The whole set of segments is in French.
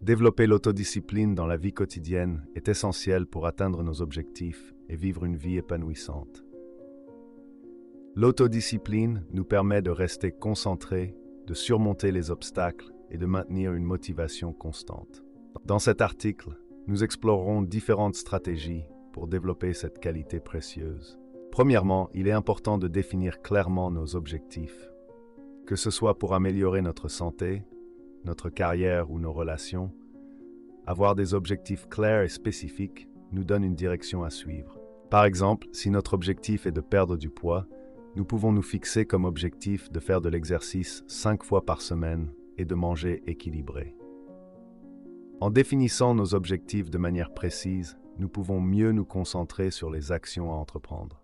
Développer l'autodiscipline dans la vie quotidienne est essentiel pour atteindre nos objectifs et vivre une vie épanouissante. L'autodiscipline nous permet de rester concentrés, de surmonter les obstacles et de maintenir une motivation constante. Dans cet article, nous explorerons différentes stratégies pour développer cette qualité précieuse. Premièrement, il est important de définir clairement nos objectifs. Que ce soit pour améliorer notre santé, notre carrière ou nos relations, avoir des objectifs clairs et spécifiques nous donne une direction à suivre. Par exemple, si notre objectif est de perdre du poids, nous pouvons nous fixer comme objectif de faire de l'exercice 5 fois par semaine et de manger équilibré. En définissant nos objectifs de manière précise, nous pouvons mieux nous concentrer sur les actions à entreprendre.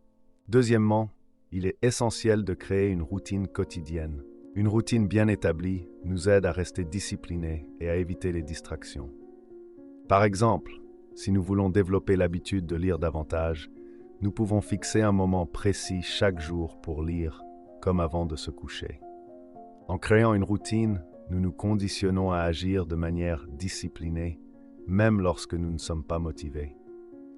Deuxièmement, il est essentiel de créer une routine quotidienne. Une routine bien établie nous aide à rester disciplinés et à éviter les distractions. Par exemple, si nous voulons développer l'habitude de lire davantage, nous pouvons fixer un moment précis chaque jour pour lire, comme avant de se coucher. En créant une routine, nous nous conditionnons à agir de manière disciplinée, même lorsque nous ne sommes pas motivés.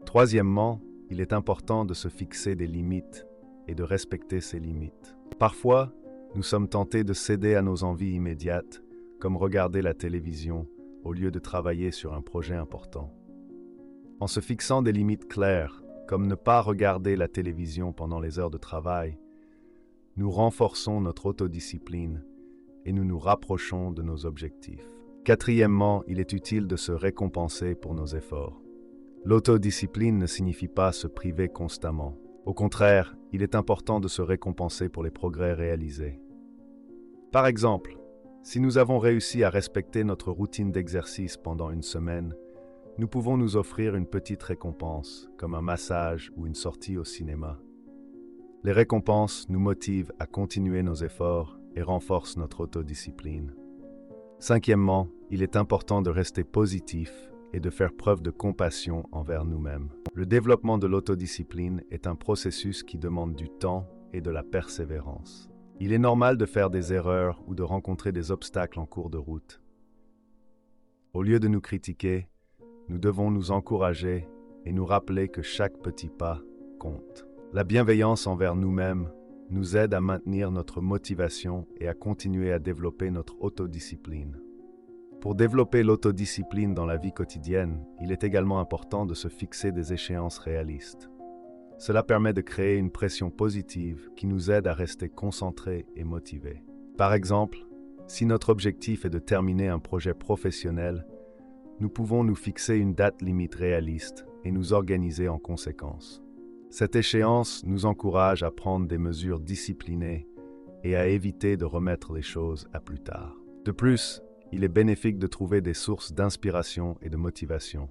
Troisièmement, il est important de se fixer des limites et de respecter ces limites. Parfois, nous sommes tentés de céder à nos envies immédiates, comme regarder la télévision, au lieu de travailler sur un projet important. En se fixant des limites claires, comme ne pas regarder la télévision pendant les heures de travail, nous renforçons notre autodiscipline et nous nous rapprochons de nos objectifs. Quatrièmement, il est utile de se récompenser pour nos efforts. L'autodiscipline ne signifie pas se priver constamment. Au contraire, il est important de se récompenser pour les progrès réalisés. Par exemple, si nous avons réussi à respecter notre routine d'exercice pendant une semaine, nous pouvons nous offrir une petite récompense, comme un massage ou une sortie au cinéma. Les récompenses nous motivent à continuer nos efforts et renforcent notre autodiscipline. Cinquièmement, il est important de rester positif et de faire preuve de compassion envers nous-mêmes. Le développement de l'autodiscipline est un processus qui demande du temps et de la persévérance. Il est normal de faire des erreurs ou de rencontrer des obstacles en cours de route. Au lieu de nous critiquer, nous devons nous encourager et nous rappeler que chaque petit pas compte. La bienveillance envers nous-mêmes nous aide à maintenir notre motivation et à continuer à développer notre autodiscipline. Pour développer l'autodiscipline dans la vie quotidienne, il est également important de se fixer des échéances réalistes. Cela permet de créer une pression positive qui nous aide à rester concentrés et motivés. Par exemple, si notre objectif est de terminer un projet professionnel, nous pouvons nous fixer une date limite réaliste et nous organiser en conséquence. Cette échéance nous encourage à prendre des mesures disciplinées et à éviter de remettre les choses à plus tard. De plus, il est bénéfique de trouver des sources d'inspiration et de motivation.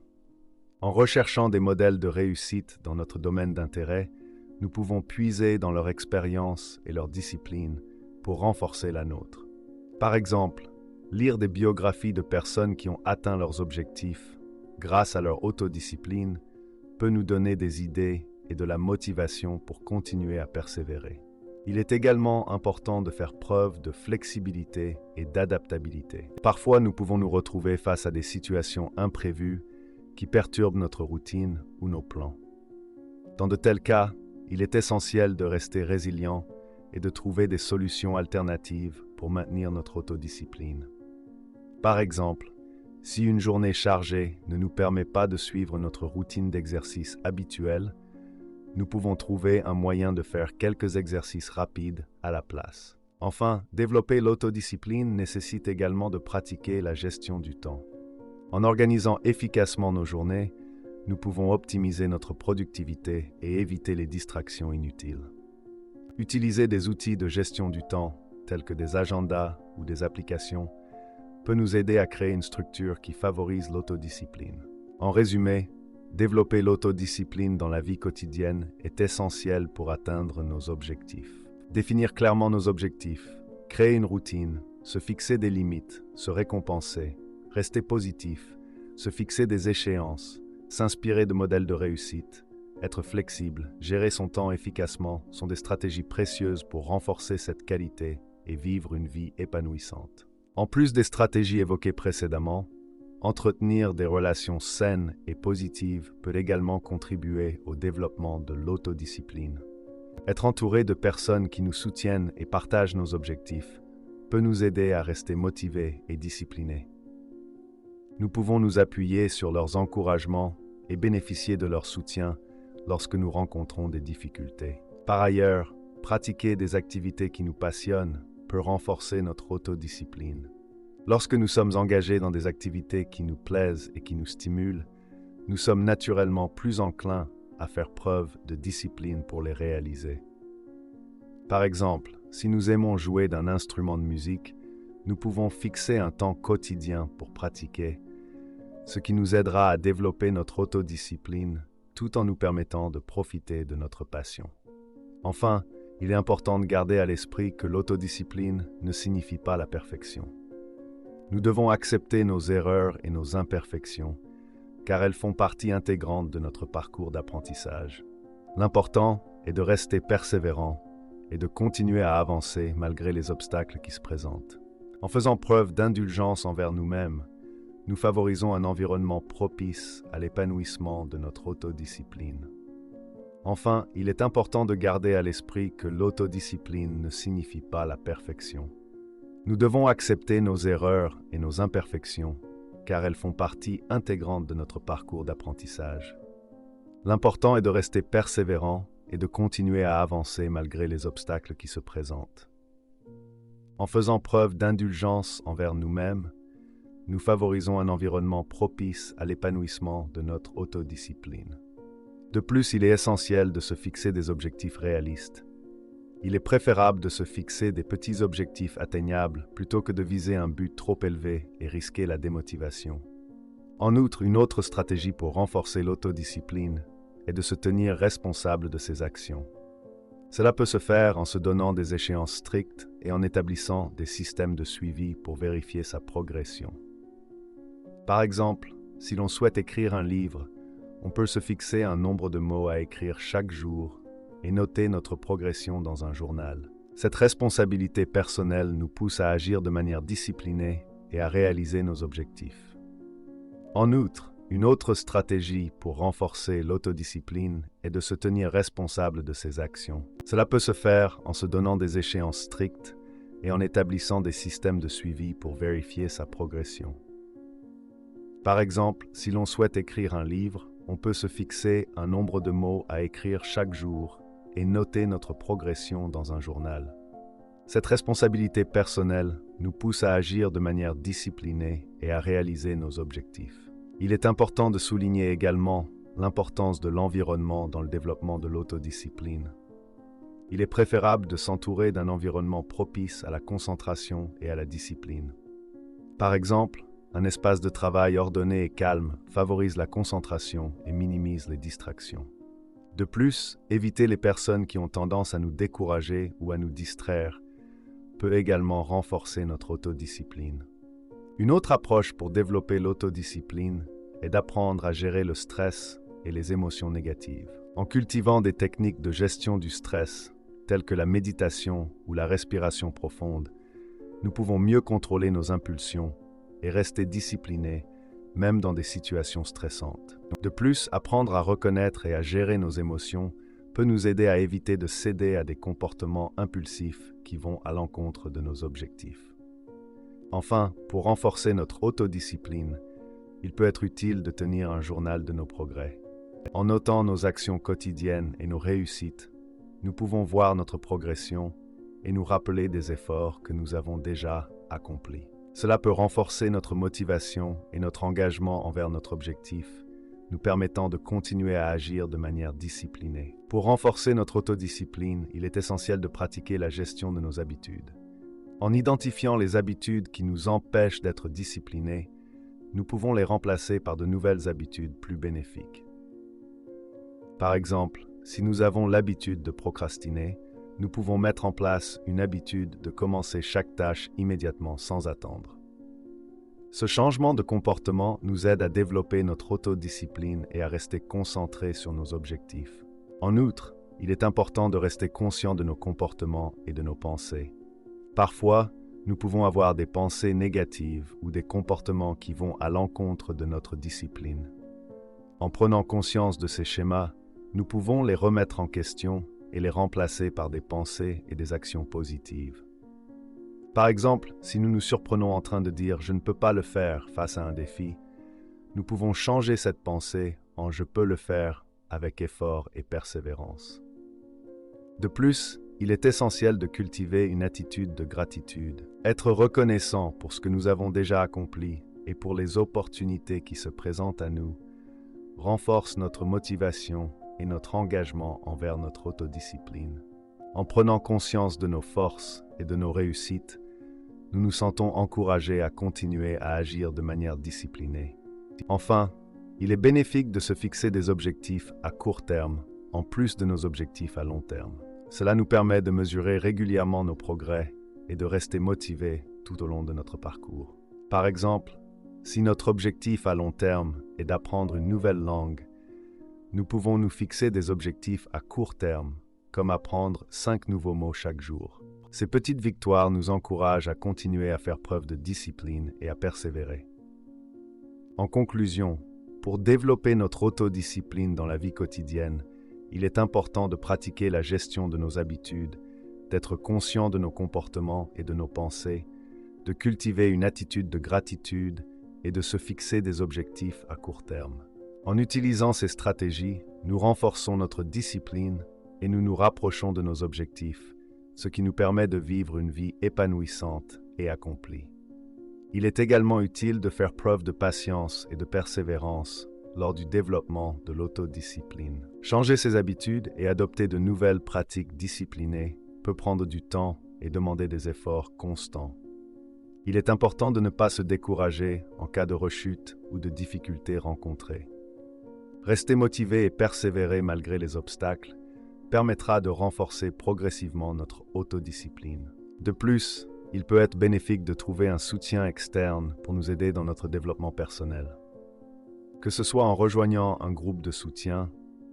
En recherchant des modèles de réussite dans notre domaine d'intérêt, nous pouvons puiser dans leur expérience et leur discipline pour renforcer la nôtre. Par exemple, lire des biographies de personnes qui ont atteint leurs objectifs grâce à leur autodiscipline peut nous donner des idées et de la motivation pour continuer à persévérer. Il est également important de faire preuve de flexibilité et d'adaptabilité. Parfois, nous pouvons nous retrouver face à des situations imprévues qui perturbent notre routine ou nos plans. Dans de tels cas, il est essentiel de rester résilient et de trouver des solutions alternatives pour maintenir notre autodiscipline. Par exemple, si une journée chargée ne nous permet pas de suivre notre routine d'exercice habituelle, nous pouvons trouver un moyen de faire quelques exercices rapides à la place. Enfin, développer l'autodiscipline nécessite également de pratiquer la gestion du temps. En organisant efficacement nos journées, nous pouvons optimiser notre productivité et éviter les distractions inutiles. Utiliser des outils de gestion du temps, tels que des agendas ou des applications, peut nous aider à créer une structure qui favorise l'autodiscipline. En résumé, développer l'autodiscipline dans la vie quotidienne est essentiel pour atteindre nos objectifs. Définir clairement nos objectifs, créer une routine, se fixer des limites, se récompenser, rester positif, se fixer des échéances, s'inspirer de modèles de réussite, être flexible, gérer son temps efficacement sont des stratégies précieuses pour renforcer cette qualité et vivre une vie épanouissante. En plus des stratégies évoquées précédemment, Entretenir des relations saines et positives peut également contribuer au développement de l'autodiscipline. Être entouré de personnes qui nous soutiennent et partagent nos objectifs peut nous aider à rester motivés et disciplinés. Nous pouvons nous appuyer sur leurs encouragements et bénéficier de leur soutien lorsque nous rencontrons des difficultés. Par ailleurs, pratiquer des activités qui nous passionnent peut renforcer notre autodiscipline. Lorsque nous sommes engagés dans des activités qui nous plaisent et qui nous stimulent, nous sommes naturellement plus enclins à faire preuve de discipline pour les réaliser. Par exemple, si nous aimons jouer d'un instrument de musique, nous pouvons fixer un temps quotidien pour pratiquer, ce qui nous aidera à développer notre autodiscipline tout en nous permettant de profiter de notre passion. Enfin, il est important de garder à l'esprit que l'autodiscipline ne signifie pas la perfection. Nous devons accepter nos erreurs et nos imperfections, car elles font partie intégrante de notre parcours d'apprentissage. L'important est de rester persévérant et de continuer à avancer malgré les obstacles qui se présentent. En faisant preuve d'indulgence envers nous-mêmes, nous favorisons un environnement propice à l'épanouissement de notre autodiscipline. Enfin, il est important de garder à l'esprit que l'autodiscipline ne signifie pas la perfection. Nous devons accepter nos erreurs et nos imperfections, car elles font partie intégrante de notre parcours d'apprentissage. L'important est de rester persévérant et de continuer à avancer malgré les obstacles qui se présentent. En faisant preuve d'indulgence envers nous-mêmes, nous favorisons un environnement propice à l'épanouissement de notre autodiscipline. De plus, il est essentiel de se fixer des objectifs réalistes. Il est préférable de se fixer des petits objectifs atteignables plutôt que de viser un but trop élevé et risquer la démotivation. En outre, une autre stratégie pour renforcer l'autodiscipline est de se tenir responsable de ses actions. Cela peut se faire en se donnant des échéances strictes et en établissant des systèmes de suivi pour vérifier sa progression. Par exemple, si l'on souhaite écrire un livre, on peut se fixer un nombre de mots à écrire chaque jour et noter notre progression dans un journal. Cette responsabilité personnelle nous pousse à agir de manière disciplinée et à réaliser nos objectifs. En outre, une autre stratégie pour renforcer l'autodiscipline est de se tenir responsable de ses actions. Cela peut se faire en se donnant des échéances strictes et en établissant des systèmes de suivi pour vérifier sa progression. Par exemple, si l'on souhaite écrire un livre, on peut se fixer un nombre de mots à écrire chaque jour et noter notre progression dans un journal. Cette responsabilité personnelle nous pousse à agir de manière disciplinée et à réaliser nos objectifs. Il est important de souligner également l'importance de l'environnement dans le développement de l'autodiscipline. Il est préférable de s'entourer d'un environnement propice à la concentration et à la discipline. Par exemple, un espace de travail ordonné et calme favorise la concentration et minimise les distractions. De plus, éviter les personnes qui ont tendance à nous décourager ou à nous distraire peut également renforcer notre autodiscipline. Une autre approche pour développer l'autodiscipline est d'apprendre à gérer le stress et les émotions négatives. En cultivant des techniques de gestion du stress, telles que la méditation ou la respiration profonde, nous pouvons mieux contrôler nos impulsions et rester disciplinés, même dans des situations stressantes. De plus, apprendre à reconnaître et à gérer nos émotions peut nous aider à éviter de céder à des comportements impulsifs qui vont à l'encontre de nos objectifs. Enfin, pour renforcer notre autodiscipline, il peut être utile de tenir un journal de nos progrès. En notant nos actions quotidiennes et nos réussites, nous pouvons voir notre progression et nous rappeler des efforts que nous avons déjà accomplis. Cela peut renforcer notre motivation et notre engagement envers notre objectif, nous permettant de continuer à agir de manière disciplinée. Pour renforcer notre autodiscipline, il est essentiel de pratiquer la gestion de nos habitudes. En identifiant les habitudes qui nous empêchent d'être disciplinés, nous pouvons les remplacer par de nouvelles habitudes plus bénéfiques. Par exemple, si nous avons l'habitude de procrastiner, nous pouvons mettre en place une habitude de commencer chaque tâche immédiatement sans attendre. Ce changement de comportement nous aide à développer notre autodiscipline et à rester concentrés sur nos objectifs. En outre, il est important de rester conscient de nos comportements et de nos pensées. Parfois, nous pouvons avoir des pensées négatives ou des comportements qui vont à l'encontre de notre discipline. En prenant conscience de ces schémas, nous pouvons les remettre en question et les remplacer par des pensées et des actions positives. Par exemple, si nous nous surprenons en train de dire « je ne peux pas le faire » face à un défi, nous pouvons changer cette pensée en « je peux le faire » avec effort et persévérance. De plus, il est essentiel de cultiver une attitude de gratitude, être reconnaissant pour ce que nous avons déjà accompli et pour les opportunités qui se présentent à nous, renforce notre motivation et notre engagement envers notre autodiscipline. En prenant conscience de nos forces et de nos réussites, nous nous sentons encouragés à continuer à agir de manière disciplinée. Enfin, il est bénéfique de se fixer des objectifs à court terme, en plus de nos objectifs à long terme. Cela nous permet de mesurer régulièrement nos progrès et de rester motivés tout au long de notre parcours. Par exemple, si notre objectif à long terme est d'apprendre une nouvelle langue, nous pouvons nous fixer des objectifs à court terme, comme apprendre 5 nouveaux mots chaque jour. Ces petites victoires nous encouragent à continuer à faire preuve de discipline et à persévérer. En conclusion, pour développer notre autodiscipline dans la vie quotidienne, il est important de pratiquer la gestion de nos habitudes, d'être conscient de nos comportements et de nos pensées, de cultiver une attitude de gratitude et de se fixer des objectifs à court terme. En utilisant ces stratégies, nous renforçons notre discipline et nous nous rapprochons de nos objectifs, ce qui nous permet de vivre une vie épanouissante et accomplie. Il est également utile de faire preuve de patience et de persévérance lors du développement de l'autodiscipline. Changer ses habitudes et adopter de nouvelles pratiques disciplinées peut prendre du temps et demander des efforts constants. Il est important de ne pas se décourager en cas de rechute ou de difficultés rencontrées. Rester motivé et persévérer malgré les obstacles permettra de renforcer progressivement notre autodiscipline. De plus, il peut être bénéfique de trouver un soutien externe pour nous aider dans notre développement personnel. Que ce soit en rejoignant un groupe de soutien,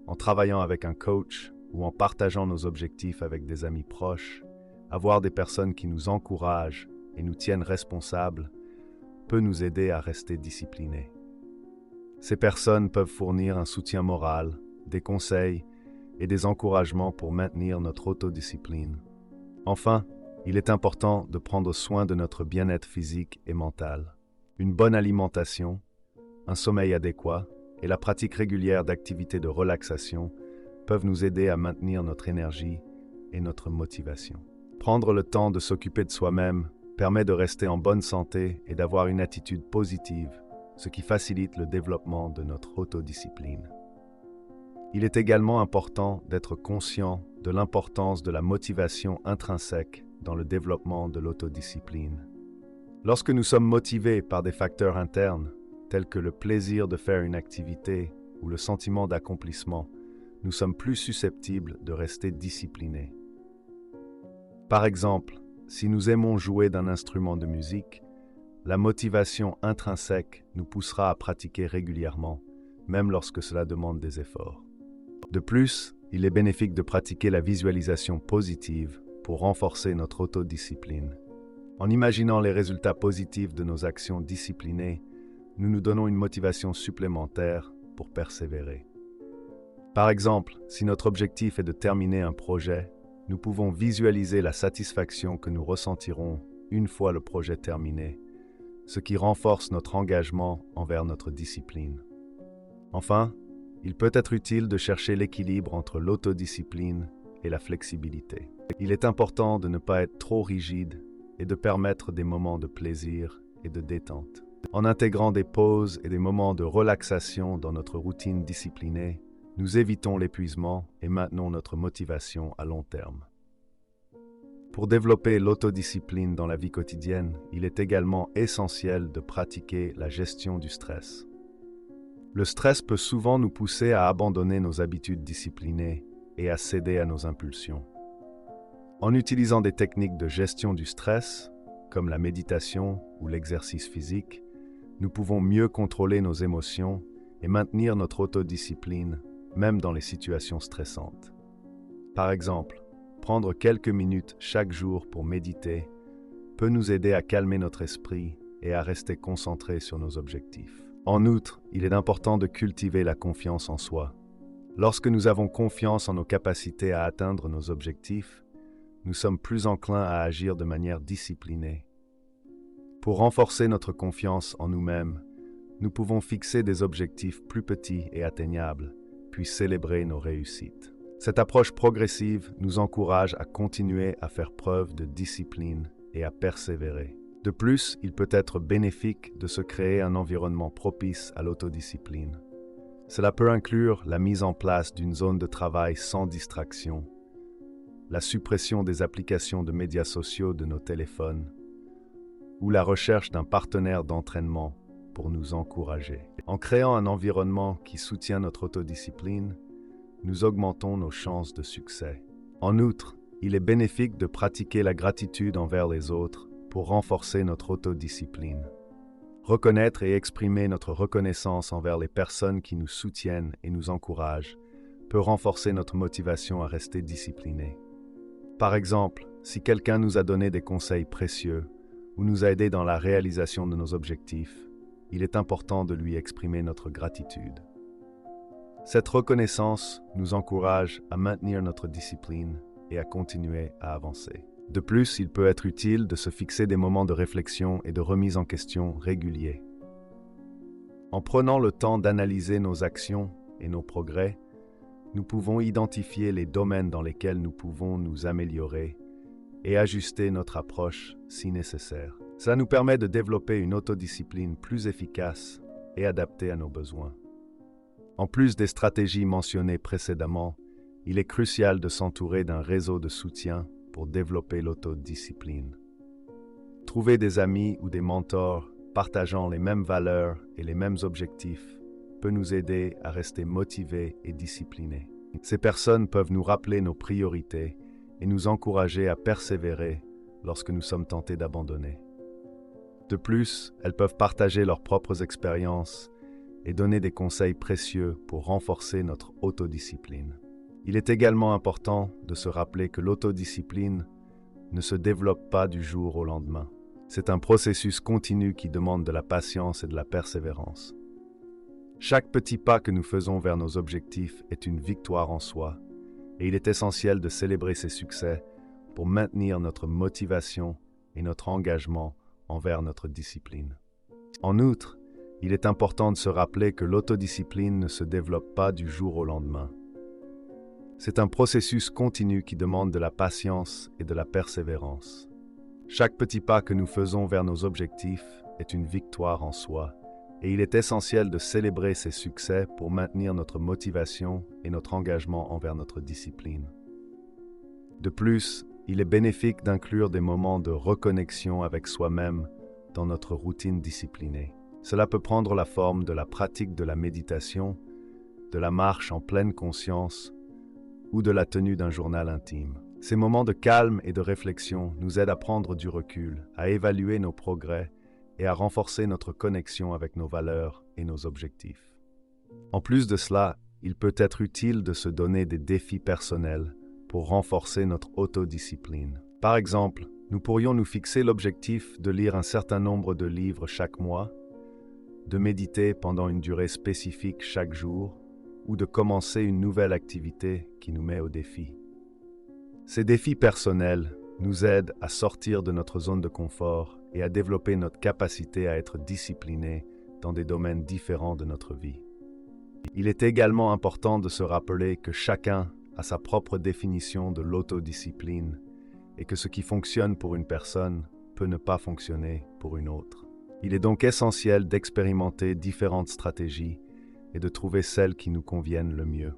en travaillant avec un coach ou en partageant nos objectifs avec des amis proches, avoir des personnes qui nous encouragent et nous tiennent responsables peut nous aider à rester disciplinés. Ces personnes peuvent fournir un soutien moral, des conseils et des encouragements pour maintenir notre autodiscipline. Enfin, il est important de prendre soin de notre bien-être physique et mental. Une bonne alimentation, un sommeil adéquat et la pratique régulière d'activités de relaxation peuvent nous aider à maintenir notre énergie et notre motivation. Prendre le temps de s'occuper de soi-même permet de rester en bonne santé et d'avoir une attitude positive, ce qui facilite le développement de notre autodiscipline. Il est également important d'être conscient de l'importance de la motivation intrinsèque dans le développement de l'autodiscipline. Lorsque nous sommes motivés par des facteurs internes, tels que le plaisir de faire une activité ou le sentiment d'accomplissement, nous sommes plus susceptibles de rester disciplinés. Par exemple, si nous aimons jouer d'un instrument de musique, la motivation intrinsèque nous poussera à pratiquer régulièrement, même lorsque cela demande des efforts. De plus, il est bénéfique de pratiquer la visualisation positive pour renforcer notre autodiscipline. En imaginant les résultats positifs de nos actions disciplinées, nous nous donnons une motivation supplémentaire pour persévérer. Par exemple, si notre objectif est de terminer un projet, nous pouvons visualiser la satisfaction que nous ressentirons une fois le projet terminé, ce qui renforce notre engagement envers notre discipline. Enfin, il peut être utile de chercher l'équilibre entre l'autodiscipline et la flexibilité. Il est important de ne pas être trop rigide et de permettre des moments de plaisir et de détente. En intégrant des pauses et des moments de relaxation dans notre routine disciplinée, nous évitons l'épuisement et maintenons notre motivation à long terme. Pour développer l'autodiscipline dans la vie quotidienne, il est également essentiel de pratiquer la gestion du stress. Le stress peut souvent nous pousser à abandonner nos habitudes disciplinées et à céder à nos impulsions. En utilisant des techniques de gestion du stress, comme la méditation ou l'exercice physique, nous pouvons mieux contrôler nos émotions et maintenir notre autodiscipline, même dans les situations stressantes. Par exemple, prendre quelques minutes chaque jour pour méditer peut nous aider à calmer notre esprit et à rester concentrés sur nos objectifs. En outre, il est important de cultiver la confiance en soi. Lorsque nous avons confiance en nos capacités à atteindre nos objectifs, nous sommes plus enclins à agir de manière disciplinée. Pour renforcer notre confiance en nous-mêmes, nous pouvons fixer des objectifs plus petits et atteignables, puis célébrer nos réussites. Cette approche progressive nous encourage à continuer à faire preuve de discipline et à persévérer. De plus, il peut être bénéfique de se créer un environnement propice à l'autodiscipline. Cela peut inclure la mise en place d'une zone de travail sans distraction, la suppression des applications de médias sociaux de nos téléphones, ou la recherche d'un partenaire d'entraînement pour nous encourager. En créant un environnement qui soutient notre autodiscipline, nous augmentons nos chances de succès. En outre, il est bénéfique de pratiquer la gratitude envers les autres pour renforcer notre autodiscipline. Reconnaître et exprimer notre reconnaissance envers les personnes qui nous soutiennent et nous encouragent peut renforcer notre motivation à rester discipliné. Par exemple, si quelqu'un nous a donné des conseils précieux ou nous a aidés dans la réalisation de nos objectifs, il est important de lui exprimer notre gratitude. Cette reconnaissance nous encourage à maintenir notre discipline et à continuer à avancer. De plus, il peut être utile de se fixer des moments de réflexion et de remise en question réguliers. En prenant le temps d'analyser nos actions et nos progrès, nous pouvons identifier les domaines dans lesquels nous pouvons nous améliorer et ajuster notre approche si nécessaire. Cela nous permet de développer une autodiscipline plus efficace et adaptée à nos besoins. En plus des stratégies mentionnées précédemment, il est crucial de s'entourer d'un réseau de soutien pour développer l'autodiscipline. Trouver des amis ou des mentors partageant les mêmes valeurs et les mêmes objectifs peut nous aider à rester motivés et disciplinés. Ces personnes peuvent nous rappeler nos priorités et nous encourager à persévérer lorsque nous sommes tentés d'abandonner. De plus, elles peuvent partager leurs propres expériences et donner des conseils précieux pour renforcer notre autodiscipline. Il est également important de se rappeler que l'autodiscipline ne se développe pas du jour au lendemain. C'est un processus continu qui demande de la patience et de la persévérance. Chaque petit pas que nous faisons vers nos objectifs est une victoire en soi, et il est essentiel de célébrer ces succès pour maintenir notre motivation et notre engagement envers notre discipline. En outre, il est important de se rappeler que l'autodiscipline ne se développe pas du jour au lendemain. C'est un processus continu qui demande de la patience et de la persévérance. Chaque petit pas que nous faisons vers nos objectifs est une victoire en soi, et il est essentiel de célébrer ces succès pour maintenir notre motivation et notre engagement envers notre discipline. De plus, il est bénéfique d'inclure des moments de reconnexion avec soi-même dans notre routine disciplinée. Cela peut prendre la forme de la pratique de la méditation, de la marche en pleine conscience ou de la tenue d'un journal intime. Ces moments de calme et de réflexion nous aident à prendre du recul, à évaluer nos progrès et à renforcer notre connexion avec nos valeurs et nos objectifs. En plus de cela, il peut être utile de se donner des défis personnels pour renforcer notre autodiscipline. Par exemple, nous pourrions nous fixer l'objectif de lire un certain nombre de livres chaque mois, de méditer pendant une durée spécifique chaque jour, ou de commencer une nouvelle activité qui nous met au défi. Ces défis personnels nous aident à sortir de notre zone de confort et à développer notre capacité à être disciplinés dans des domaines différents de notre vie. Il est également important de se rappeler que chacun a sa propre définition de l'autodiscipline et que ce qui fonctionne pour une personne peut ne pas fonctionner pour une autre. Il est donc essentiel d'expérimenter différentes stratégies et de trouver celles qui nous conviennent le mieux.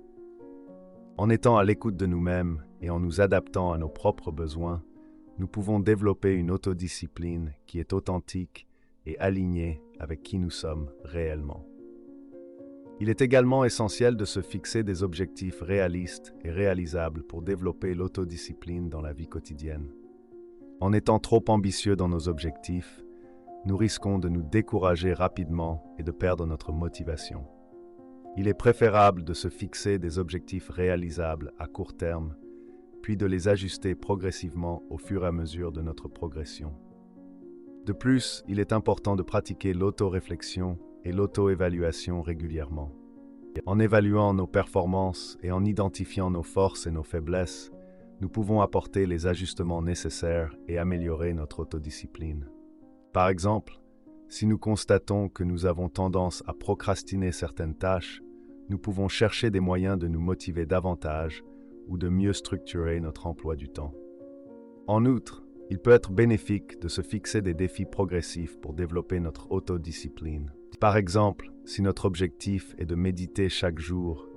En étant à l'écoute de nous-mêmes et en nous adaptant à nos propres besoins, nous pouvons développer une autodiscipline qui est authentique et alignée avec qui nous sommes réellement. Il est également essentiel de se fixer des objectifs réalistes et réalisables pour développer l'autodiscipline dans la vie quotidienne. En étant trop ambitieux dans nos objectifs, nous risquons de nous décourager rapidement et de perdre notre motivation. Il est préférable de se fixer des objectifs réalisables à court terme, puis de les ajuster progressivement au fur et à mesure de notre progression. De plus, il est important de pratiquer l'auto-réflexion et l'auto-évaluation régulièrement. En évaluant nos performances et en identifiant nos forces et nos faiblesses, nous pouvons apporter les ajustements nécessaires et améliorer notre autodiscipline. Par exemple, si nous constatons que nous avons tendance à procrastiner certaines tâches, nous pouvons chercher des moyens de nous motiver davantage ou de mieux structurer notre emploi du temps. En outre, il peut être bénéfique de se fixer des défis progressifs pour développer notre autodiscipline. Par exemple, si notre objectif est de méditer chaque jour,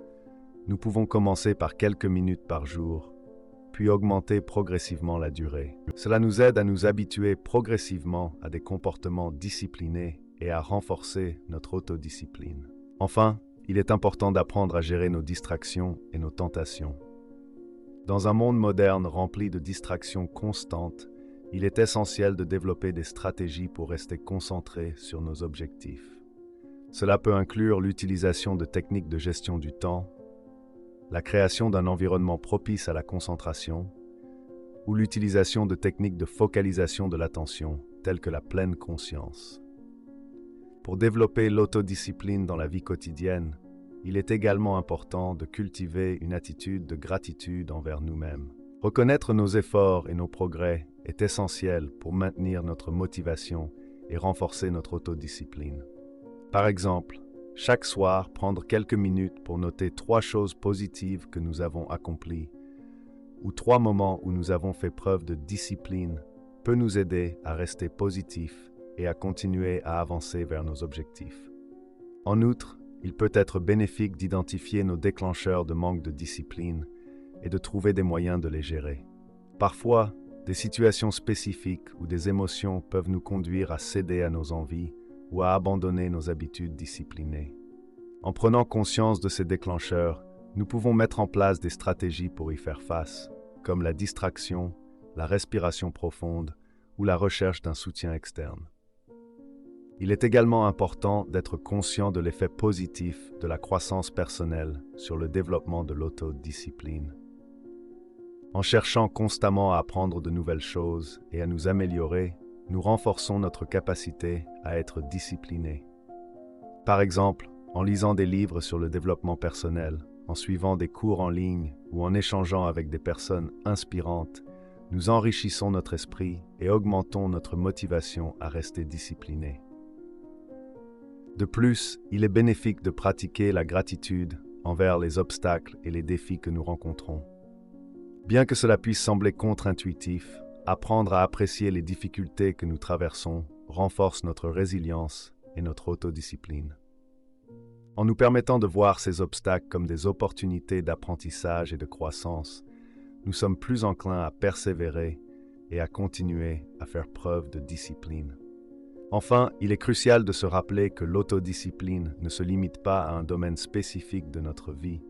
nous pouvons commencer par quelques minutes par jour, puis augmenter progressivement la durée. Cela nous aide à nous habituer progressivement à des comportements disciplinés et à renforcer notre autodiscipline. Enfin, il est important d'apprendre à gérer nos distractions et nos tentations. Dans un monde moderne rempli de distractions constantes, il est essentiel de développer des stratégies pour rester concentré sur nos objectifs. Cela peut inclure l'utilisation de techniques de gestion du temps, la création d'un environnement propice à la concentration, ou l'utilisation de techniques de focalisation de l'attention, telles que la pleine conscience. Pour développer l'autodiscipline dans la vie quotidienne, il est également important de cultiver une attitude de gratitude envers nous-mêmes. Reconnaître nos efforts et nos progrès est essentiel pour maintenir notre motivation et renforcer notre autodiscipline. Par exemple, chaque soir, prendre quelques minutes pour noter 3 choses positives que nous avons accomplies ou 3 moments où nous avons fait preuve de discipline peut nous aider à rester positifs et à continuer à avancer vers nos objectifs. En outre, il peut être bénéfique d'identifier nos déclencheurs de manque de discipline et de trouver des moyens de les gérer. Parfois, des situations spécifiques ou des émotions peuvent nous conduire à céder à nos envies ou à abandonner nos habitudes disciplinées. En prenant conscience de ces déclencheurs, nous pouvons mettre en place des stratégies pour y faire face, comme la distraction, la respiration profonde ou la recherche d'un soutien externe. Il est également important d'être conscient de l'effet positif de la croissance personnelle sur le développement de l'autodiscipline. En cherchant constamment à apprendre de nouvelles choses et à nous améliorer, nous renforçons notre capacité à être disciplinés. Par exemple, en lisant des livres sur le développement personnel, en suivant des cours en ligne ou en échangeant avec des personnes inspirantes, nous enrichissons notre esprit et augmentons notre motivation à rester disciplinés. De plus, il est bénéfique de pratiquer la gratitude envers les obstacles et les défis que nous rencontrons. Bien que cela puisse sembler contre-intuitif, apprendre à apprécier les difficultés que nous traversons renforce notre résilience et notre autodiscipline. En nous permettant de voir ces obstacles comme des opportunités d'apprentissage et de croissance, nous sommes plus enclins à persévérer et à continuer à faire preuve de discipline. Enfin, il est crucial de se rappeler que l'autodiscipline ne se limite pas à un domaine spécifique de notre vie,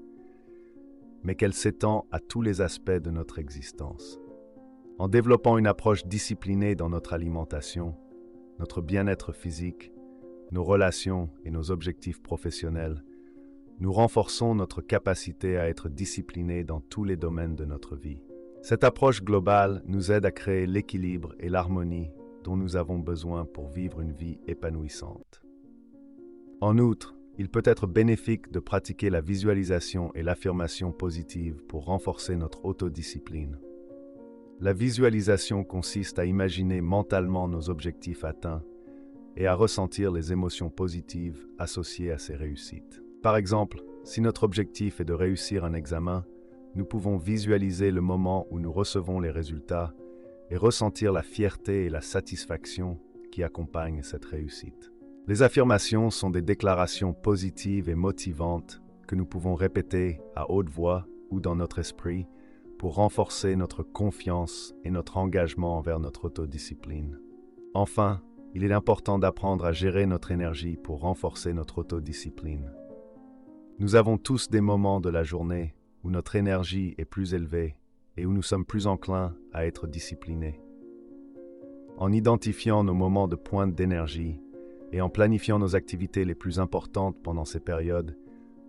mais qu'elle s'étend à tous les aspects de notre existence. En développant une approche disciplinée dans notre alimentation, notre bien-être physique, nos relations et nos objectifs professionnels, nous renforçons notre capacité à être disciplinés dans tous les domaines de notre vie. Cette approche globale nous aide à créer l'équilibre et l'harmonie dont nous avons besoin pour vivre une vie épanouissante. En outre, il peut être bénéfique de pratiquer la visualisation et l'affirmation positive pour renforcer notre autodiscipline. La visualisation consiste à imaginer mentalement nos objectifs atteints et à ressentir les émotions positives associées à ces réussites. Par exemple, si notre objectif est de réussir un examen, nous pouvons visualiser le moment où nous recevons les résultats et ressentir la fierté et la satisfaction qui accompagnent cette réussite. Les affirmations sont des déclarations positives et motivantes que nous pouvons répéter à haute voix ou dans notre esprit pour renforcer notre confiance et notre engagement envers notre autodiscipline. Enfin, il est important d'apprendre à gérer notre énergie pour renforcer notre autodiscipline. Nous avons tous des moments de la journée où notre énergie est plus élevée et où nous sommes plus enclins à être disciplinés. En identifiant nos moments de pointe d'énergie et en planifiant nos activités les plus importantes pendant ces périodes,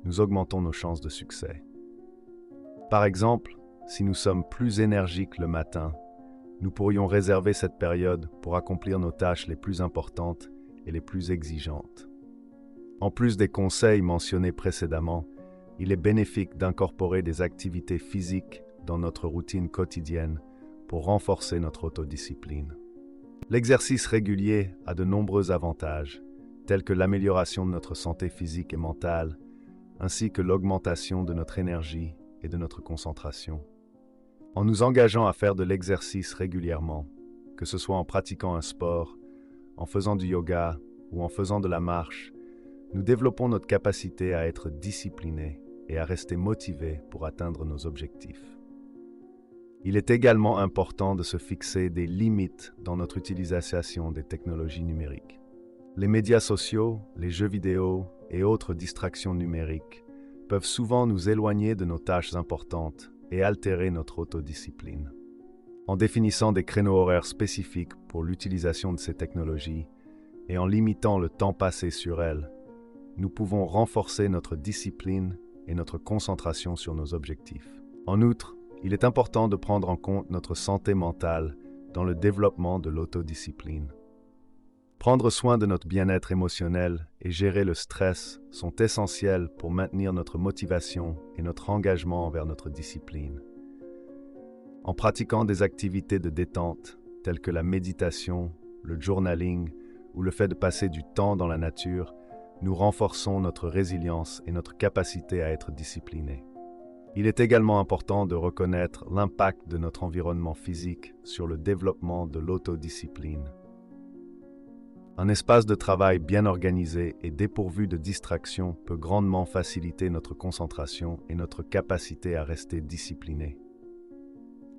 nous augmentons nos chances de succès. Par exemple, si nous sommes plus énergiques le matin, nous pourrions réserver cette période pour accomplir nos tâches les plus importantes et les plus exigeantes. En plus des conseils mentionnés précédemment, il est bénéfique d'incorporer des activités physiques dans notre routine quotidienne pour renforcer notre autodiscipline. L'exercice régulier a de nombreux avantages, tels que l'amélioration de notre santé physique et mentale, ainsi que l'augmentation de notre énergie et de notre concentration. En nous engageant à faire de l'exercice régulièrement, que ce soit en pratiquant un sport, en faisant du yoga ou en faisant de la marche, nous développons notre capacité à être disciplinés et à rester motivés pour atteindre nos objectifs. Il est également important de se fixer des limites dans notre utilisation des technologies numériques. Les médias sociaux, les jeux vidéo et autres distractions numériques peuvent souvent nous éloigner de nos tâches importantes et altérer notre autodiscipline. En définissant des créneaux horaires spécifiques pour l'utilisation de ces technologies et en limitant le temps passé sur elles, nous pouvons renforcer notre discipline et notre concentration sur nos objectifs. En outre, il est important de prendre en compte notre santé mentale dans le développement de l'autodiscipline. Prendre soin de notre bien-être émotionnel et gérer le stress sont essentiels pour maintenir notre motivation et notre engagement envers notre discipline. En pratiquant des activités de détente, telles que la méditation, le journaling ou le fait de passer du temps dans la nature, nous renforçons notre résilience et notre capacité à être disciplinés. Il est également important de reconnaître l'impact de notre environnement physique sur le développement de l'autodiscipline. Un espace de travail bien organisé et dépourvu de distractions peut grandement faciliter notre concentration et notre capacité à rester disciplinés.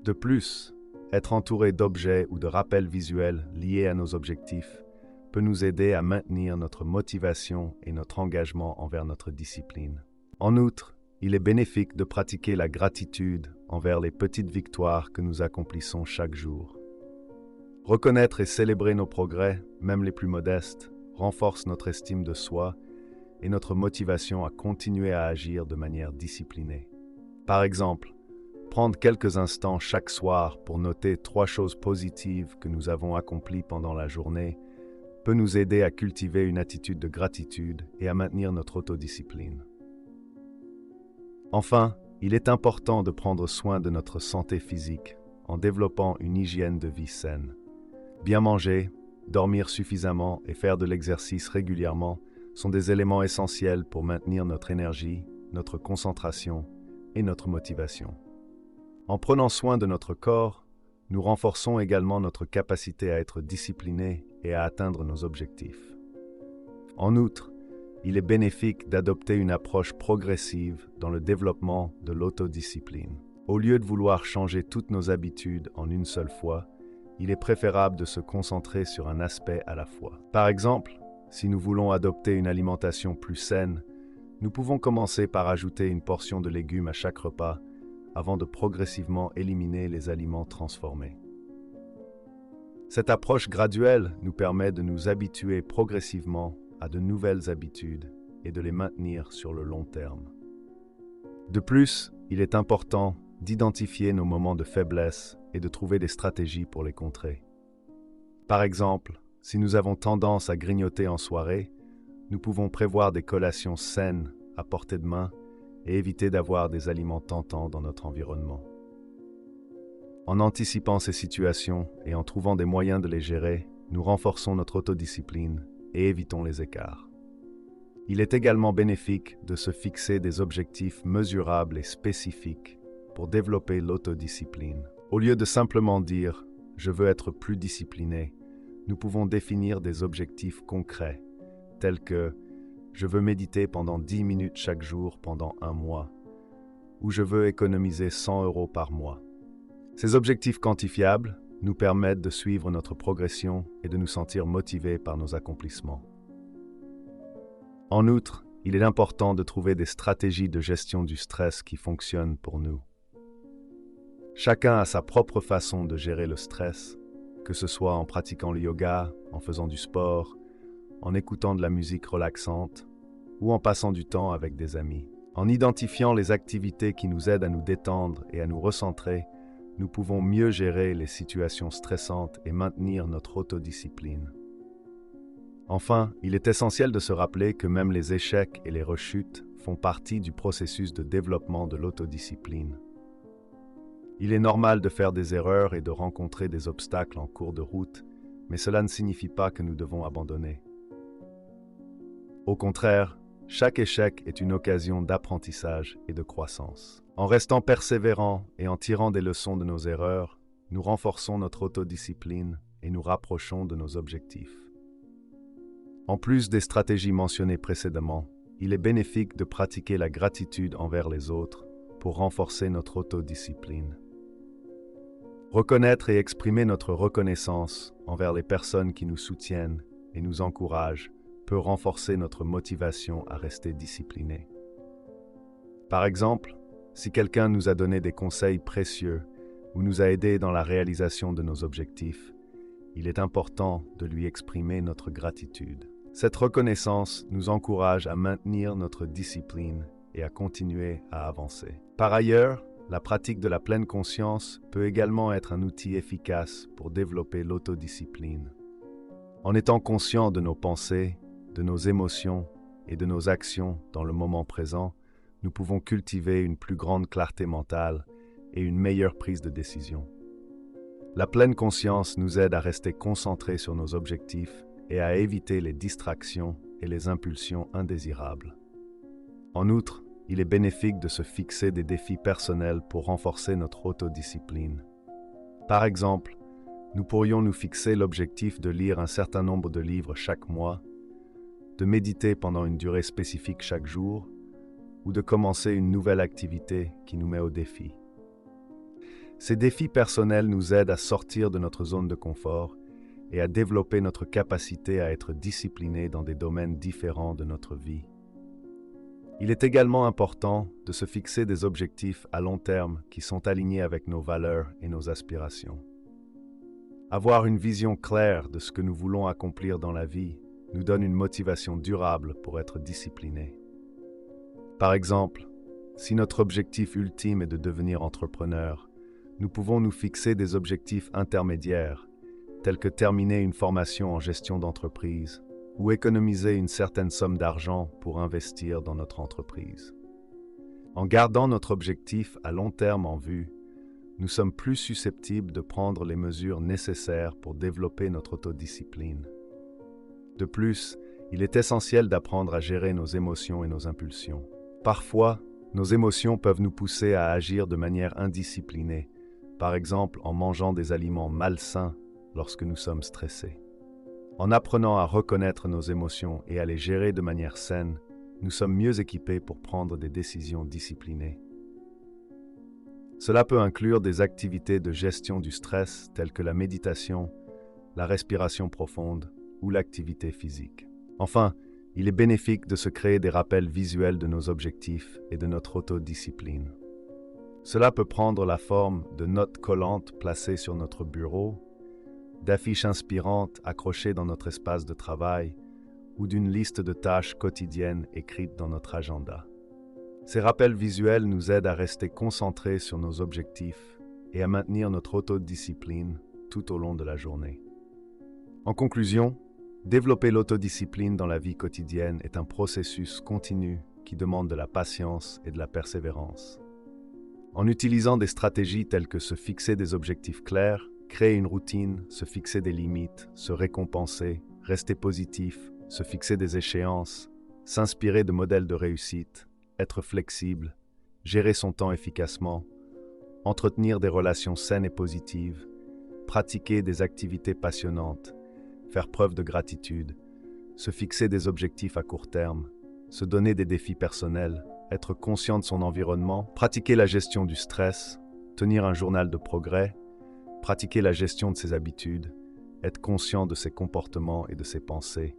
De plus, être entouré d'objets ou de rappels visuels liés à nos objectifs peut nous aider à maintenir notre motivation et notre engagement envers notre discipline. En outre, il est bénéfique de pratiquer la gratitude envers les petites victoires que nous accomplissons chaque jour. Reconnaître et célébrer nos progrès, même les plus modestes, renforce notre estime de soi et notre motivation à continuer à agir de manière disciplinée. Par exemple, prendre quelques instants chaque soir pour noter 3 choses positives que nous avons accomplies pendant la journée peut nous aider à cultiver une attitude de gratitude et à maintenir notre autodiscipline. Enfin, il est important de prendre soin de notre santé physique en développant une hygiène de vie saine. Bien manger, dormir suffisamment et faire de l'exercice régulièrement sont des éléments essentiels pour maintenir notre énergie, notre concentration et notre motivation. En prenant soin de notre corps, nous renforçons également notre capacité à être disciplinés et à atteindre nos objectifs. En outre, il est bénéfique d'adopter une approche progressive dans le développement de l'autodiscipline. Au lieu de vouloir changer toutes nos habitudes en une seule fois, il est préférable de se concentrer sur un aspect à la fois. Par exemple, si nous voulons adopter une alimentation plus saine, nous pouvons commencer par ajouter une portion de légumes à chaque repas avant de progressivement éliminer les aliments transformés. Cette approche graduelle nous permet de nous habituer progressivement à de nouvelles habitudes et de les maintenir sur le long terme. De plus, il est important d'identifier nos moments de faiblesse et de trouver des stratégies pour les contrer. Par exemple, si nous avons tendance à grignoter en soirée, nous pouvons prévoir des collations saines à portée de main et éviter d'avoir des aliments tentants dans notre environnement. En anticipant ces situations et en trouvant des moyens de les gérer, nous renforçons notre autodiscipline et évitons les écarts. Il est également bénéfique de se fixer des objectifs mesurables et spécifiques pour développer l'autodiscipline. Au lieu de simplement dire « je veux être plus discipliné », nous pouvons définir des objectifs concrets, tels que « je veux méditer pendant 10 minutes chaque jour pendant 1 mois » ou « je veux économiser 100 € par mois ». Ces objectifs quantifiables nous permettent de suivre notre progression et de nous sentir motivés par nos accomplissements. En outre, il est important de trouver des stratégies de gestion du stress qui fonctionnent pour nous. Chacun a sa propre façon de gérer le stress, que ce soit en pratiquant le yoga, en faisant du sport, en écoutant de la musique relaxante ou en passant du temps avec des amis. En identifiant les activités qui nous aident à nous détendre et à nous recentrer, nous pouvons mieux gérer les situations stressantes et maintenir notre autodiscipline. Enfin, il est essentiel de se rappeler que même les échecs et les rechutes font partie du processus de développement de l'autodiscipline. Il est normal de faire des erreurs et de rencontrer des obstacles en cours de route, mais cela ne signifie pas que nous devons abandonner. Au contraire, chaque échec est une occasion d'apprentissage et de croissance. En restant persévérants et en tirant des leçons de nos erreurs, nous renforçons notre autodiscipline et nous rapprochons de nos objectifs. En plus des stratégies mentionnées précédemment, il est bénéfique de pratiquer la gratitude envers les autres pour renforcer notre autodiscipline. Reconnaître et exprimer notre reconnaissance envers les personnes qui nous soutiennent et nous encouragent peut renforcer notre motivation à rester discipliné. Par exemple, si quelqu'un nous a donné des conseils précieux ou nous a aidés dans la réalisation de nos objectifs, il est important de lui exprimer notre gratitude. Cette reconnaissance nous encourage à maintenir notre discipline et à continuer à avancer. Par ailleurs, la pratique de la pleine conscience peut également être un outil efficace pour développer l'autodiscipline. En étant conscient de nos pensées, de nos émotions et de nos actions dans le moment présent, nous pouvons cultiver une plus grande clarté mentale et une meilleure prise de décision. La pleine conscience nous aide à rester concentrés sur nos objectifs et à éviter les distractions et les impulsions indésirables. En outre, il est bénéfique de se fixer des défis personnels pour renforcer notre autodiscipline. Par exemple, nous pourrions nous fixer l'objectif de lire un certain nombre de livres chaque mois, de méditer pendant une durée spécifique chaque jour, ou de commencer une nouvelle activité qui nous met au défi. Ces défis personnels nous aident à sortir de notre zone de confort et à développer notre capacité à être disciplinés dans des domaines différents de notre vie. Il est également important de se fixer des objectifs à long terme qui sont alignés avec nos valeurs et nos aspirations. Avoir une vision claire de ce que nous voulons accomplir dans la vie nous donne une motivation durable pour être disciplinés. Par exemple, si notre objectif ultime est de devenir entrepreneur, nous pouvons nous fixer des objectifs intermédiaires, tels que terminer une formation en gestion d'entreprise ou économiser une certaine somme d'argent pour investir dans notre entreprise. En gardant notre objectif à long terme en vue, nous sommes plus susceptibles de prendre les mesures nécessaires pour développer notre autodiscipline. De plus, il est essentiel d'apprendre à gérer nos émotions et nos impulsions. Parfois, nos émotions peuvent nous pousser à agir de manière indisciplinée, par exemple en mangeant des aliments malsains lorsque nous sommes stressés. En apprenant à reconnaître nos émotions et à les gérer de manière saine, nous sommes mieux équipés pour prendre des décisions disciplinées. Cela peut inclure des activités de gestion du stress telles que la méditation, la respiration profonde ou l'activité physique. Enfin, il est bénéfique de se créer des rappels visuels de nos objectifs et de notre autodiscipline. Cela peut prendre la forme de notes collantes placées sur notre bureau, d'affiches inspirantes accrochées dans notre espace de travail ou d'une liste de tâches quotidiennes écrites dans notre agenda. Ces rappels visuels nous aident à rester concentrés sur nos objectifs et à maintenir notre autodiscipline tout au long de la journée. En conclusion, développer l'autodiscipline dans la vie quotidienne est un processus continu qui demande de la patience et de la persévérance. En utilisant des stratégies telles que se fixer des objectifs clairs, créer une routine, se fixer des limites, se récompenser, rester positif, se fixer des échéances, s'inspirer de modèles de réussite, être flexible, gérer son temps efficacement, entretenir des relations saines et positives, pratiquer des activités passionnantes, faire preuve de gratitude, se fixer des objectifs à court terme, se donner des défis personnels, être conscient de son environnement, pratiquer la gestion du stress, tenir un journal de progrès, pratiquer la gestion de ses habitudes, être conscient de ses comportements et de ses pensées,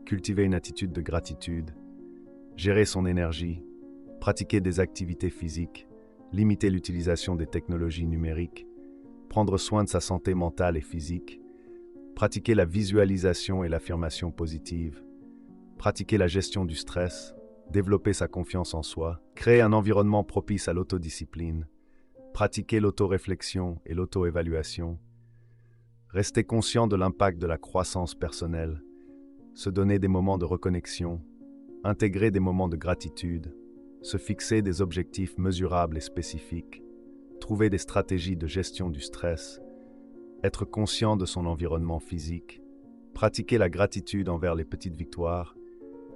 cultiver une attitude de gratitude, gérer son énergie, pratiquer des activités physiques, limiter l'utilisation des technologies numériques, prendre soin de sa santé mentale et physique, pratiquer la visualisation et l'affirmation positive, pratiquer la gestion du stress, développer sa confiance en soi, créer un environnement propice à l'autodiscipline, pratiquer l'autoréflexion et l'auto-évaluation, rester conscient de l'impact de la croissance personnelle, se donner des moments de reconnexion, intégrer des moments de gratitude, se fixer des objectifs mesurables et spécifiques, trouver des stratégies de gestion du stress, être conscient de son environnement physique, pratiquer la gratitude envers les petites victoires,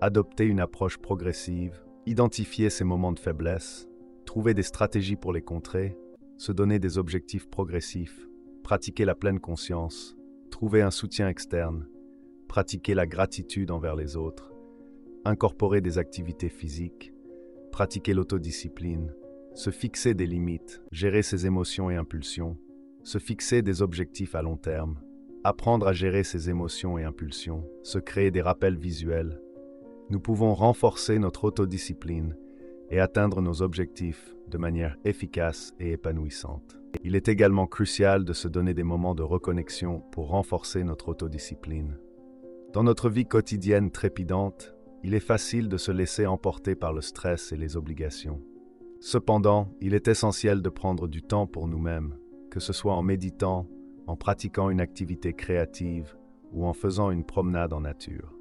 adopter une approche progressive, identifier ses moments de faiblesse, trouver des stratégies pour les contrer, se donner des objectifs progressifs, pratiquer la pleine conscience, trouver un soutien externe, pratiquer la gratitude envers les autres, incorporer des activités physiques, pratiquer l'autodiscipline, se fixer des limites, gérer ses émotions et impulsions, se fixer des objectifs à long terme, apprendre à gérer ses émotions et impulsions, se créer des rappels visuels. Nous pouvons renforcer notre autodiscipline et atteindre nos objectifs de manière efficace et épanouissante. Il est également crucial de se donner des moments de reconnexion pour renforcer notre autodiscipline. Dans notre vie quotidienne trépidante, il est facile de se laisser emporter par le stress et les obligations. Cependant, il est essentiel de prendre du temps pour nous-mêmes, que ce soit en méditant, en pratiquant une activité créative ou en faisant une promenade en nature.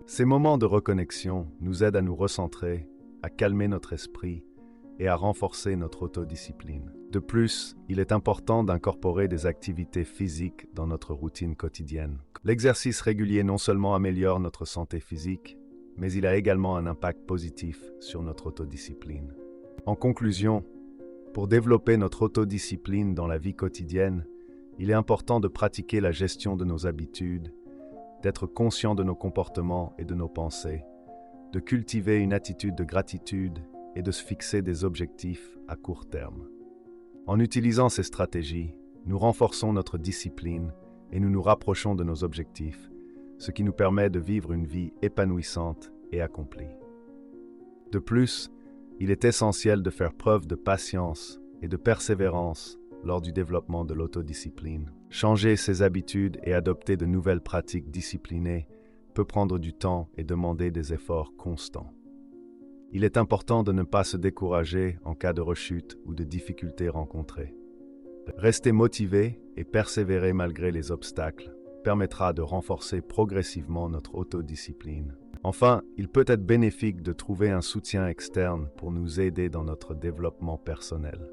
Ces moments de reconnexion nous aident à nous recentrer, à calmer notre esprit et à renforcer notre autodiscipline. De plus, il est important d'incorporer des activités physiques dans notre routine quotidienne. L'exercice régulier non seulement améliore notre santé physique, mais il a également un impact positif sur notre autodiscipline. En conclusion, pour développer notre autodiscipline dans la vie quotidienne, il est important de pratiquer la gestion de nos habitudes, d'être conscient de nos comportements et de nos pensées, de cultiver une attitude de gratitude et de se fixer des objectifs à court terme. En utilisant ces stratégies, nous renforçons notre discipline et nous nous rapprochons de nos objectifs, ce qui nous permet de vivre une vie épanouissante et accomplie. De plus, il est essentiel de faire preuve de patience et de persévérance lors du développement de l'autodiscipline. Changer ses habitudes et adopter de nouvelles pratiques disciplinées peut prendre du temps et demander des efforts constants. Il est important de ne pas se décourager en cas de rechute ou de difficultés rencontrées. Rester motivé et persévérer malgré les obstacles permettra de renforcer progressivement notre autodiscipline. Enfin, il peut être bénéfique de trouver un soutien externe pour nous aider dans notre développement personnel.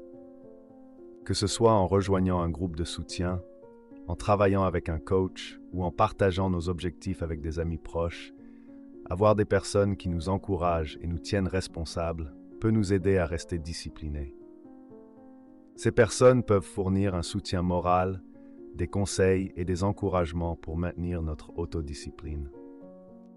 Que ce soit en rejoignant un groupe de soutien, en travaillant avec un coach ou en partageant nos objectifs avec des amis proches, avoir des personnes qui nous encouragent et nous tiennent responsables peut nous aider à rester disciplinés. Ces personnes peuvent fournir un soutien moral, des conseils et des encouragements pour maintenir notre autodiscipline.